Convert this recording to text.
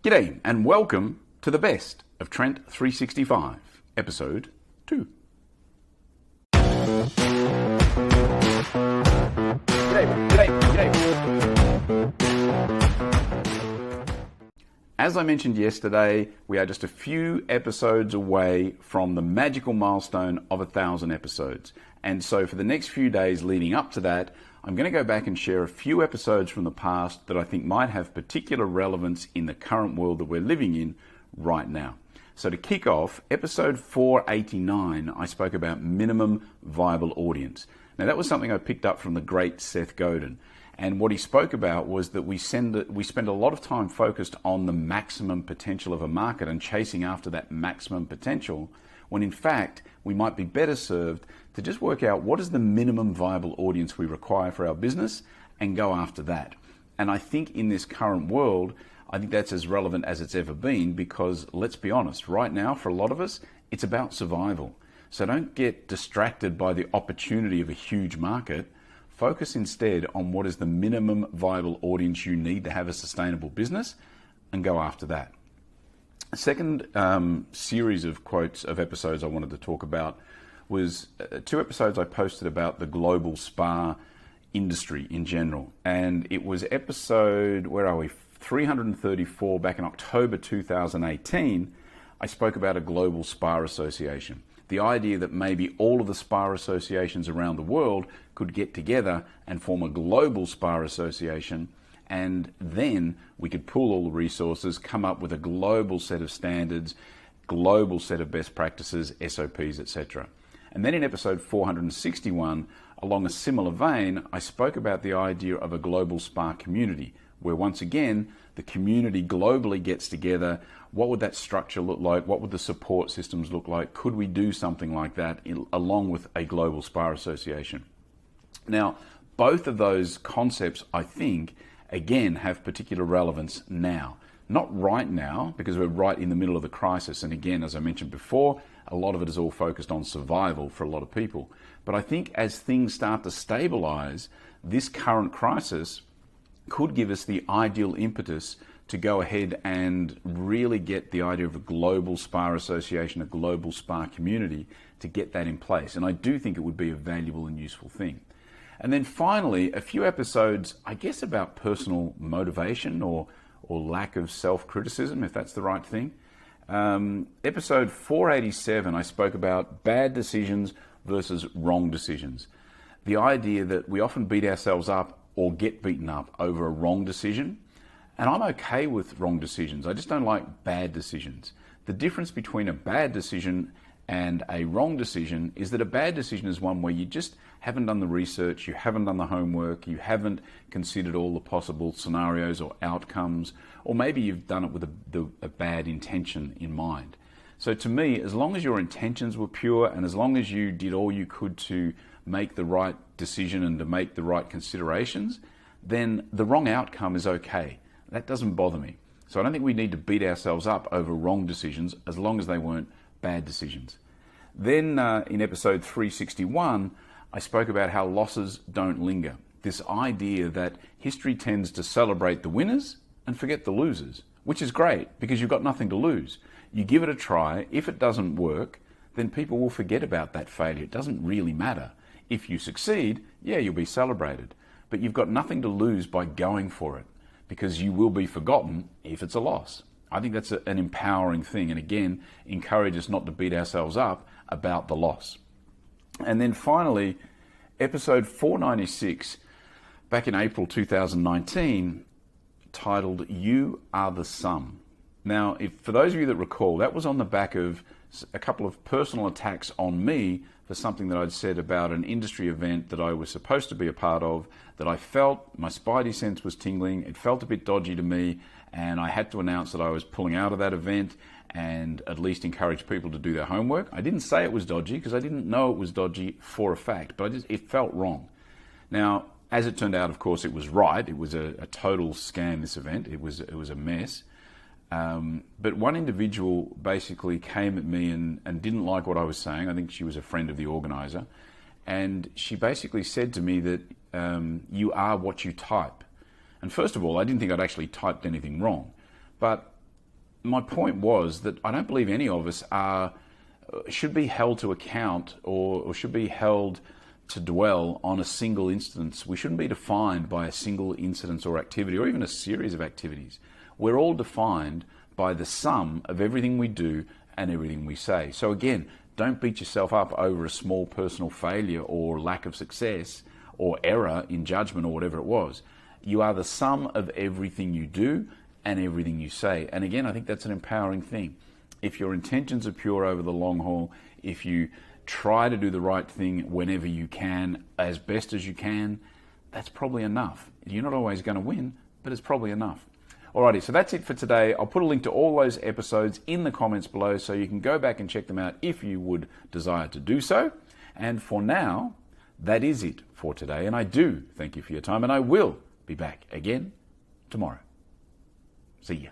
G'day and welcome to the best of Trent365, episode 2. As I mentioned yesterday, we are just a few episodes away from the magical milestone of 1,000 episodes. And so for the next few days leading up to that, I'm going to go back and share a few episodes from the past that I think might have particular relevance in the current world that we're living in right now. So to kick off, episode 489, I spoke about minimum viable audience. Now that was something I picked up from the great Seth Godin. And what he spoke about was that we spend a lot of time focused on the maximum potential of a market and chasing after that maximum potential, when in fact we might be better served to just work out what is the minimum viable audience we require for our business and go after that. And I think in this current world, I think that's as relevant as it's ever been, because let's be honest, right now for a lot of us, it's about survival. So don't get distracted by the opportunity of a huge market. Focus instead on what is the minimum viable audience you need to have a sustainable business and go after that. A second series of quotes of episodes I wanted to talk about was 2 episodes I posted about the global spa industry in general. And it was episode, 334 back in October 2018. I spoke about a global spa association. The idea that maybe all of the spa associations around the world could get together and form a global spa association, and then we could pool all the resources, come up with a global set of standards, global set of best practices, SOPs, etc. And then in episode 461, along a similar vein, I spoke about the idea of a global spa community, where once again, the community globally gets together. What would that structure look like? What would the support systems look like? Could we do something like that along with a global spa association? Now, both of those concepts, I think, again, have particular relevance now. Not right now, because we're right in the middle of the crisis. And again, as I mentioned before, a lot of it is all focused on survival for a lot of people. But I think as things start to stabilize, this current crisis could give us the ideal impetus to go ahead and really get the idea of a global spa association, a global spa community, to get that in place. And I do think it would be a valuable and useful thing. And then finally, a few episodes, I guess, about personal motivation or lack of self-criticism, if that's the right thing. Episode 487, I spoke about bad decisions versus wrong decisions. The idea that we often beat ourselves up or get beaten up over a wrong decision. And I'm okay with wrong decisions. I just don't like bad decisions. The difference between a bad decision and a wrong decision is that a bad decision is one where you just haven't done the research, you haven't done the homework, you haven't considered all the possible scenarios or outcomes, or maybe you've done it with a bad intention in mind. So to me, as long as your intentions were pure and as long as you did all you could to make the right decision and to make the right considerations, then the wrong outcome is okay. That doesn't bother me. So I don't think we need to beat ourselves up over wrong decisions as long as they weren't bad decisions. Then in episode 361, I spoke about how losses don't linger. This idea that history tends to celebrate the winners and forget the losers, which is great because you've got nothing to lose. You give it a try. If it doesn't work, then people will forget about that failure. It doesn't really matter. If you succeed, yeah, you'll be celebrated. But you've got nothing to lose by going for it, because you will be forgotten if it's a loss. I think that's an empowering thing, and again, encourage us not to beat ourselves up about the loss. And then finally, episode 496, back in April 2019, titled You Are the Sum. Now, for those of you that recall, that was on the back of a couple of personal attacks on me for something that I'd said about an industry event that I was supposed to be a part of, that I felt my spidey sense was tingling. It felt a bit dodgy to me, and I had to announce that I was pulling out of that event and at least encourage people to do their homework. I didn't say it was dodgy because I didn't know it was dodgy for a fact, but it felt wrong. Now, as it turned out, of course, it was right. It was a total scam, this event. It was a mess. But one individual basically came at me and didn't like what I was saying. I think she was a friend of the organizer. And she basically said to me that you are what you type. And first of all, I didn't think I'd actually typed anything wrong. But my point was that I don't believe any of us should be held to account or should be held to dwell on a single instance. We shouldn't be defined by a single incident or activity or even a series of activities. We're all defined by the sum of everything we do and everything we say. So again, don't beat yourself up over a small personal failure or lack of success or error in judgment or whatever it was. You are the sum of everything you do and everything you say. And again, I think that's an empowering thing. If your intentions are pure over the long haul, if you try to do the right thing whenever you can, as best as you can, that's probably enough. You're not always going to win, but it's probably enough. Alrighty, so that's it for today. I'll put a link to all those episodes in the comments below so you can go back and check them out if you would desire to do so. And for now, that is it for today. And I do thank you for your time, and I will be back again tomorrow. See ya.